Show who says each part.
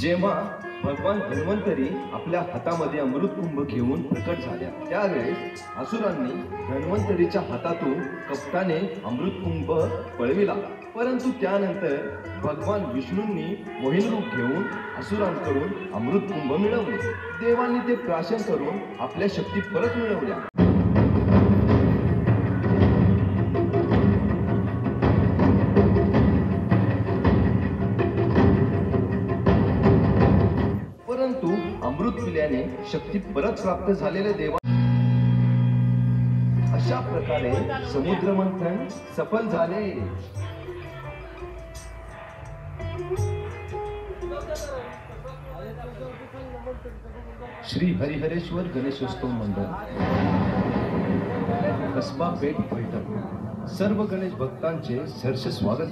Speaker 1: जेव्हा भगवान धन्वंतरी आपल्या हातामध्ये अमृत कुंभ घेऊन प्रकट झाल्या त्यावेळेस असुरांनी धन्वंतरीच्या हातातून कपटाने अमृत कुंभ पळविला, परंतु त्यानंतर भगवान विष्णूंनी मोहिनी रूप घेऊन असुरांकडून अमृत कुंभ मिळवले. देवांनी ते प्राशन करून आपल्या शक्ती परत मिळवल्या. परंतु अमृत पिल्याने शक्ती परत प्राप्त झालेल्या देवा अशा प्रकारे समुद्र मंथन सफल झाले. श्री हरिहरेश्वर गणेशोत्सव मंडळ, कसबा पेठ, पैठण सर्व गणेश भक्तांचे सहर्ष स्वागत.